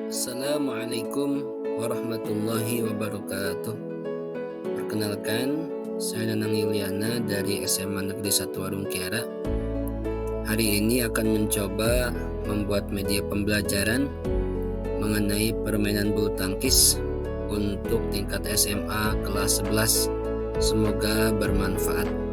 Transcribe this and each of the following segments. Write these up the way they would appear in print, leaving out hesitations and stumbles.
Assalamualaikum warahmatullahi wabarakatuh. Perkenalkan, saya Nanang Yuliana dari SMA Negeri 1 Warung Kiara. Hari ini akan mencoba membuat media pembelajaran mengenai permainan bulu tangkis untuk tingkat SMA kelas 11. Semoga bermanfaat.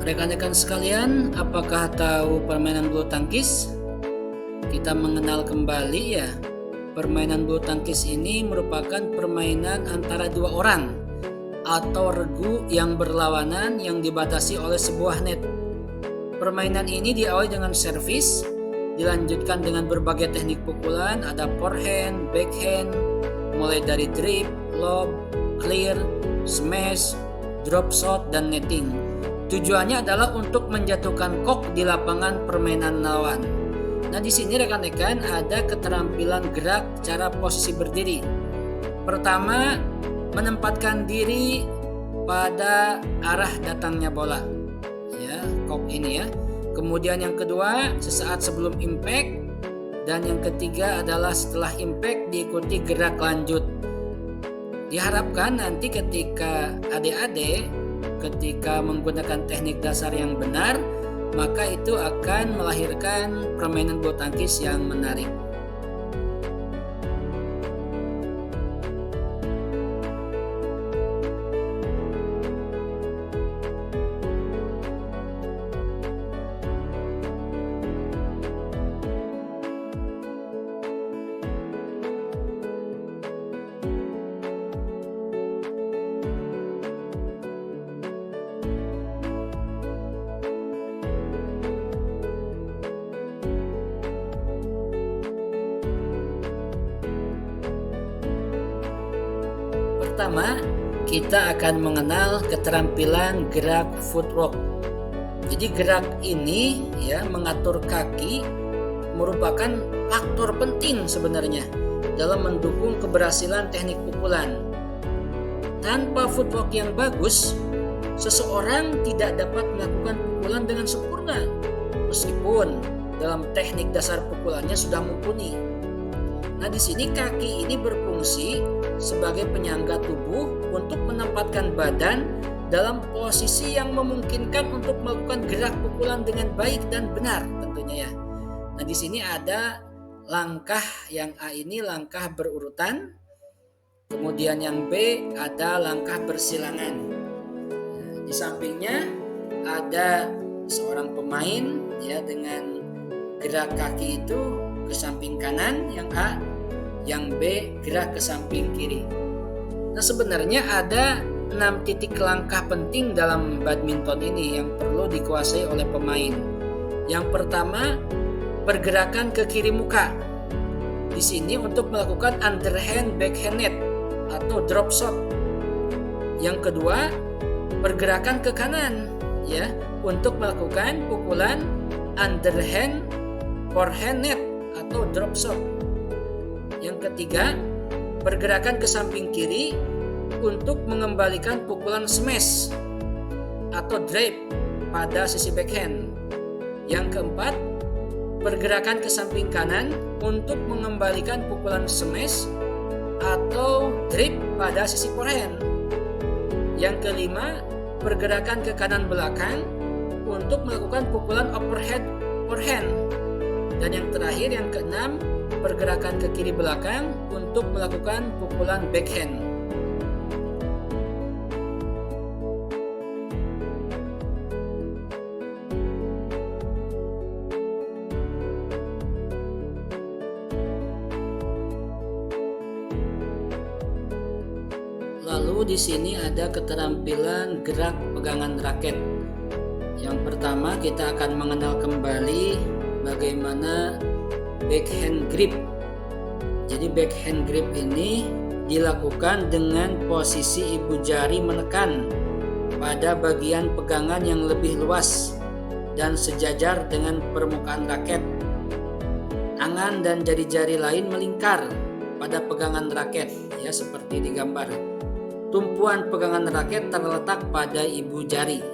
Rekan-rekan sekalian, apakah tahu permainan bulu tangkis? Kita mengenal kembali ya. Permainan bulu tangkis ini merupakan permainan antara dua orang atau regu yang berlawanan yang dibatasi oleh sebuah net. Permainan ini diawali dengan servis, dilanjutkan dengan berbagai teknik pukulan, ada forehand, backhand, mulai dari drip, lob, clear, smash, drop shot, dan netting. Tujuannya adalah untuk menjatuhkan kok di lapangan permainan lawan. Nah, di sini rekan-rekan ada keterampilan gerak cara posisi berdiri. Pertama, menempatkan diri pada arah datangnya bola. Ya, kok ini ya. Kemudian yang kedua, sesaat sebelum impact, dan yang ketiga adalah setelah impact diikuti gerak lanjut. Diharapkan nanti ketika adik-adik menggunakan teknik dasar yang benar, maka itu akan melahirkan permainan bulu tangkis yang menarik. Pertama, kita akan mengenal keterampilan gerak footwork. Jadi gerak ini ya, mengatur kaki merupakan faktor penting sebenarnya dalam mendukung keberhasilan teknik pukulan. Tanpa footwork yang bagus, seseorang tidak dapat melakukan pukulan dengan sempurna meskipun dalam teknik dasar pukulannya sudah mumpuni. Nah, di sini kaki ini berfungsi sebagai penyangga tubuh untuk menempatkan badan dalam posisi yang memungkinkan untuk melakukan gerak pukulan dengan baik dan benar tentunya ya. Nah, di sini ada langkah yang A ini langkah berurutan, kemudian yang B ada langkah bersilangan. Nah, di sampingnya ada seorang pemain ya dengan gerak kaki itu ke samping kanan yang A, yang B gerak ke samping kiri. Nah, sebenarnya ada 6 titik langkah penting dalam badminton ini yang perlu dikuasai oleh pemain. Yang pertama, pergerakan ke kiri muka. Di sini untuk melakukan underhand backhand net atau drop shot. Yang kedua, pergerakan ke kanan ya untuk melakukan pukulan underhand forehand net atau drop shot. Yang ketiga, pergerakan ke samping kiri untuk mengembalikan pukulan smash atau drape pada sisi backhand. Yang keempat, pergerakan ke samping kanan untuk mengembalikan pukulan smash atau drape pada sisi forehand. Yang kelima, pergerakan ke kanan belakang untuk melakukan pukulan overhead forehand. Dan yang terakhir, yang keenam, pergerakan ke kiri belakang untuk melakukan pukulan backhand. Lalu di sini ada keterampilan gerak pegangan raket. Yang pertama kita akan mengenal kembali bagaimana backhand grip. Jadi backhand grip ini dilakukan dengan posisi ibu jari menekan pada bagian pegangan yang lebih luas dan sejajar dengan permukaan raket. Tangan dan jari-jari lain melingkar pada pegangan raket, ya seperti di gambar. Tumpuan pegangan raket terletak pada ibu jari.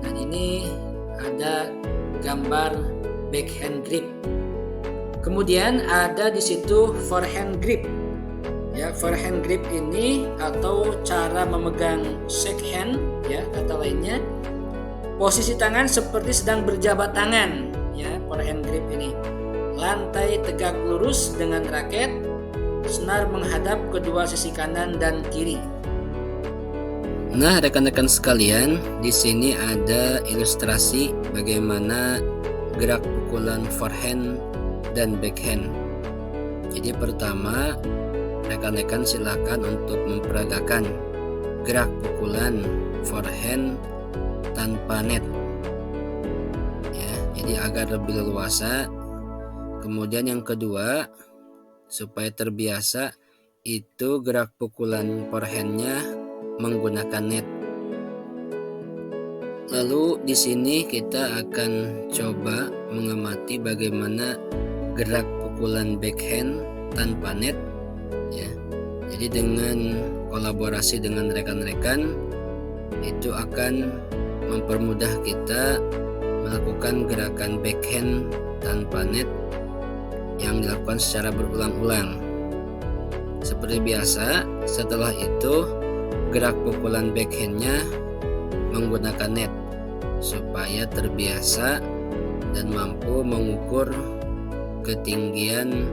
Dan ini ada gambar backhand grip. Kemudian ada di situ forehand grip. Ya, forehand grip ini atau cara memegang shake hand, ya kata lainnya, posisi tangan seperti sedang berjabat tangan, ya forehand grip ini. Lantai tegak lurus dengan raket, senar menghadap kedua sisi kanan dan kiri. Nah, rekan-rekan sekalian, di sini ada ilustrasi bagaimana gerak pukulan forehand dan backhand. Jadi pertama, rekan-rekan silakan untuk memperagakan gerak pukulan forehand tanpa net. Ya, jadi agar lebih leluasa. Kemudian yang kedua, supaya terbiasa itu gerak pukulan forehandnya menggunakan net. Lalu di sini kita akan coba mengamati bagaimana gerak pukulan backhand tanpa net, ya. Jadi dengan kolaborasi dengan rekan-rekan itu akan mempermudah kita melakukan gerakan backhand tanpa net yang dilakukan secara berulang-ulang. Seperti biasa, setelah itu gerak pukulan backhandnya menggunakan net supaya terbiasa dan mampu mengukur ketinggian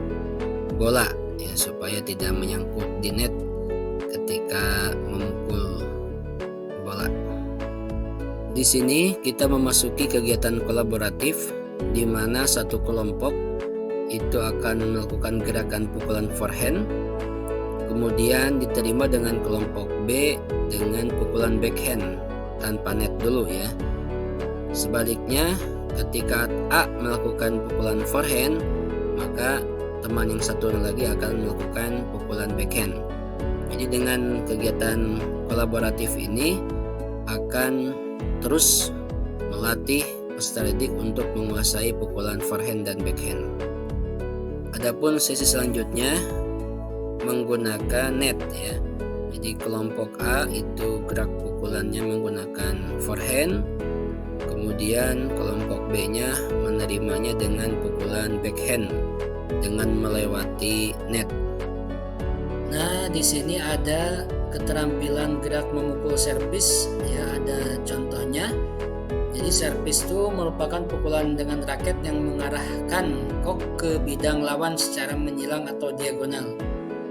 bola, ya, supaya tidak menyangkut di net ketika memukul bola. Di sini kita memasuki kegiatan kolaboratif di mana satu kelompok itu akan melakukan gerakan pukulan forehand, kemudian diterima dengan kelompok B dengan pukulan backhand tanpa net dulu, ya. Sebaliknya, ketika A melakukan pukulan forehand, maka teman yang satu lagi akan melakukan pukulan backhand. Jadi dengan kegiatan kolaboratif ini akan terus melatih peserta didik untuk menguasai pukulan forehand dan backhand. Adapun sesi selanjutnya menggunakan net, ya. Jadi kelompok A itu gerak pukulannya menggunakan forehand, kemudian kelompok B-nya menerimanya dengan pukulan backhand dengan melewati net. Nah, di sini ada keterampilan gerak memukul servis, ya, ada contohnya. Jadi servis itu merupakan pukulan dengan raket yang mengarahkan kok ke bidang lawan secara menyilang atau diagonal.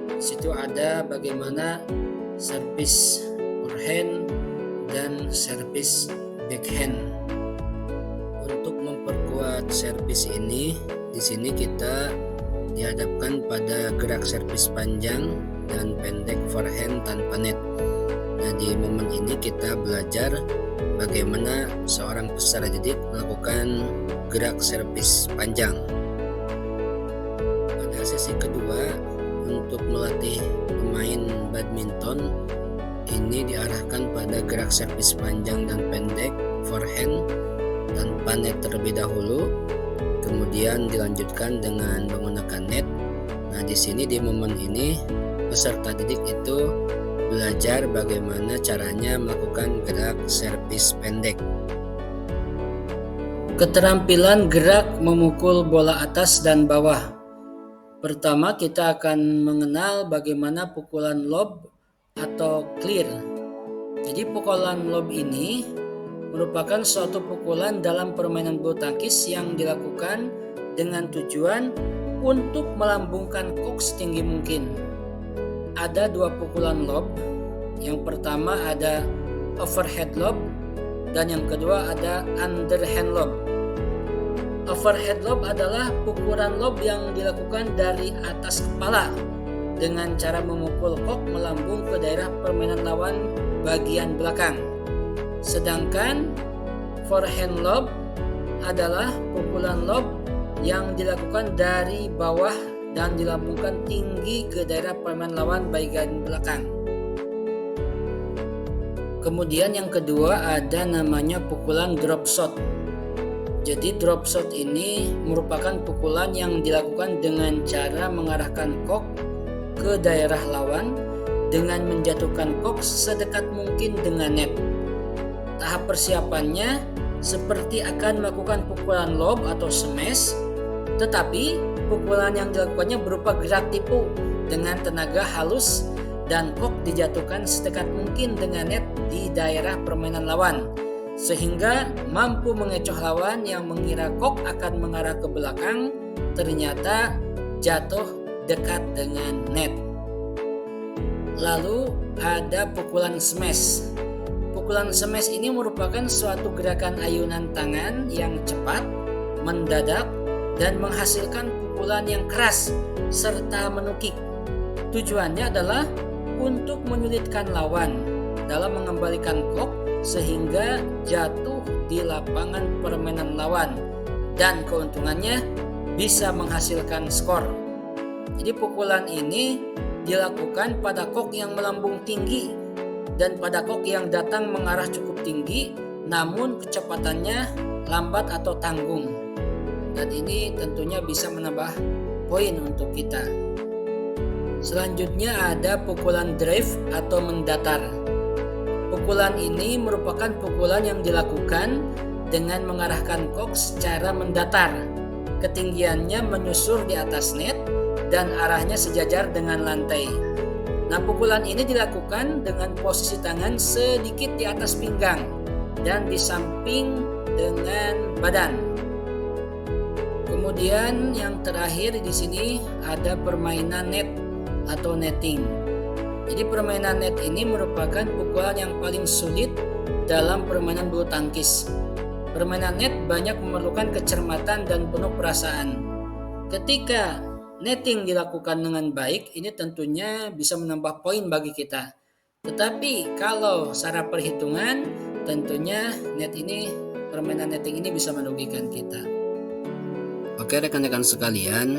Di situ ada bagaimana servis forehand dan servis backhand. Untuk memperkuat servis ini, di sini kita dihadapkan pada gerak servis panjang dan pendek forehand tanpa net. Nah, di momen ini kita belajar bagaimana seorang peserta didik melakukan gerak servis panjang. Pada sesi kedua, untuk melatih pemain badminton, ini diarahkan pada gerak servis panjang dan pendek forehand tanpa net terlebih dahulu, kemudian dilanjutkan dengan menggunakan net. Nah, di sini di momen ini peserta didik itu belajar bagaimana caranya melakukan gerak servis pendek. Keterampilan gerak memukul bola atas dan bawah. Pertama, kita akan mengenal bagaimana pukulan lob atau clear. Jadi pukulan lob ini merupakan suatu pukulan dalam permainan bulu tangkis yang dilakukan dengan tujuan untuk melambungkan kok setinggi mungkin. Ada dua pukulan lob. Yang pertama ada overhead lob dan yang kedua ada underhand lob. Overhead lob adalah pukulan lob yang dilakukan dari atas kepala dengan cara memukul kok melambung ke daerah permainan lawan bagian belakang. Sedangkan forehand lob adalah pukulan lob yang dilakukan dari bawah dan dilambungkan tinggi ke daerah permainan lawan bagian belakang. Kemudian yang kedua ada namanya pukulan drop shot. Jadi drop shot ini merupakan pukulan yang dilakukan dengan cara mengarahkan kok ke daerah lawan dengan menjatuhkan kok sedekat mungkin dengan net. Tahap persiapannya seperti akan melakukan pukulan lob atau smash, tetapi pukulan yang dilakukannya berupa gerak tipu dengan tenaga halus dan kok dijatuhkan sedekat mungkin dengan net di daerah permainan lawan, sehingga mampu mengecoh lawan yang mengira kok akan mengarah ke belakang, ternyata jatuh dekat dengan net. Lalu ada pukulan smash. Pukulan smash ini merupakan suatu gerakan ayunan tangan yang cepat, mendadak, dan menghasilkan pukulan yang keras serta menukik. Tujuannya adalah untuk menyulitkan lawan dalam mengembalikan kok sehingga jatuh di lapangan permainan lawan, dan keuntungannya bisa menghasilkan skor. Jadi pukulan ini dilakukan pada kok yang melambung tinggi dan pada kok yang datang mengarah cukup tinggi namun kecepatannya lambat atau tanggung. Dan ini tentunya bisa menambah poin untuk kita. Selanjutnya ada pukulan drive atau mendatar. Pukulan ini merupakan pukulan yang dilakukan dengan mengarahkan kok secara mendatar. Ketinggiannya menyusur di atas net dan arahnya sejajar dengan lantai. Nah, pukulan ini dilakukan dengan posisi tangan sedikit di atas pinggang dan di samping dengan badan. Kemudian yang terakhir di sini ada permainan net atau netting. Jadi permainan net ini merupakan pukulan yang paling sulit dalam permainan bulu tangkis. Permainan net banyak memerlukan kecermatan dan penuh perasaan. Ketika netting dilakukan dengan baik, ini tentunya bisa menambah poin bagi kita. Tetapi kalau secara perhitungan, tentunya permainan netting ini bisa merugikan kita. Oke rekan-rekan sekalian,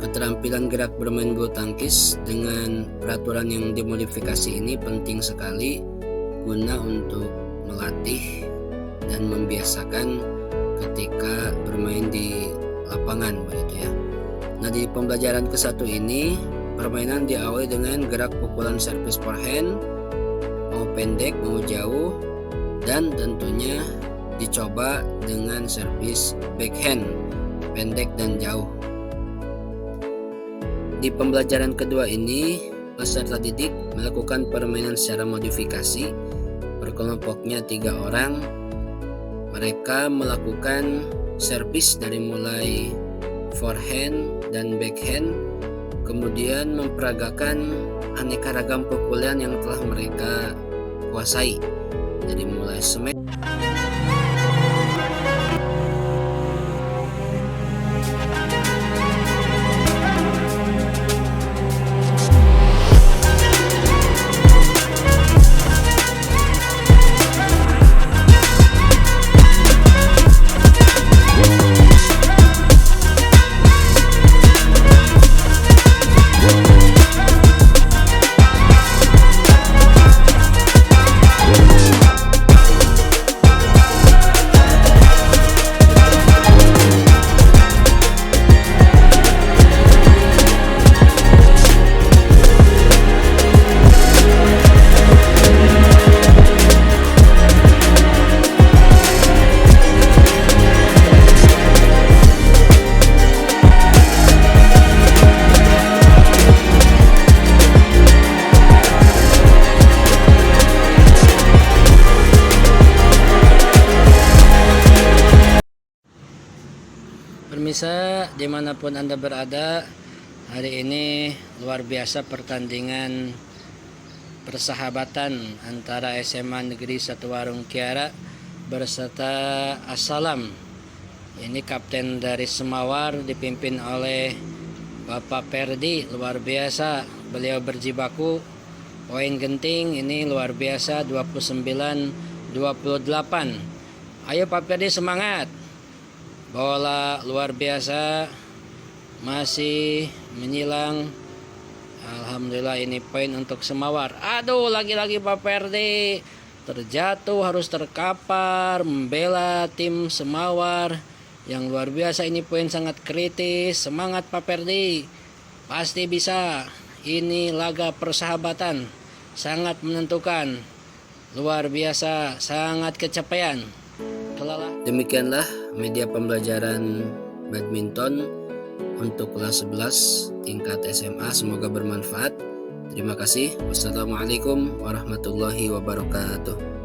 keterampilan gerak bermain bulu tangkis dengan peraturan yang dimodifikasi ini penting sekali guna untuk melatih dan membiasakan ketika bermain di lapangan begitu ya. Nah, di pembelajaran ke-1 ini permainan diawali dengan gerak pukulan servis forehand, mau pendek mau jauh, dan tentunya dicoba dengan servis backhand, pendek dan jauh. Di pembelajaran kedua ini, peserta didik melakukan permainan secara modifikasi. Berkelompoknya 3 orang. Mereka melakukan servis dari mulai forehand dan backhand, kemudian memperagakan aneka ragam pukulan yang telah mereka kuasai dari mulai smash. Pemirsa dimanapun Anda berada, hari ini luar biasa pertandingan persahabatan antara SMA Negeri 1 Warung Kiara berserta Assalam. Ini kapten dari Semawar dipimpin oleh Bapak Perdi, luar biasa. Beliau berjibaku, poin genting ini luar biasa 29-28. Ayo Pak Perdi semangat. Bola luar biasa masih menyilang. Alhamdulillah ini poin untuk Semawar. Aduh, lagi-lagi Pak Perdi terjatuh, harus terkapar membela tim Semawar yang luar biasa. Ini poin sangat kritis. Semangat Pak Perdi, pasti bisa. Ini laga persahabatan, sangat menentukan, luar biasa, sangat kecapean. Demikianlah media pembelajaran badminton untuk kelas 11 tingkat SMA. Semoga bermanfaat. Terima kasih. Wassalamualaikum warahmatullahi wabarakatuh.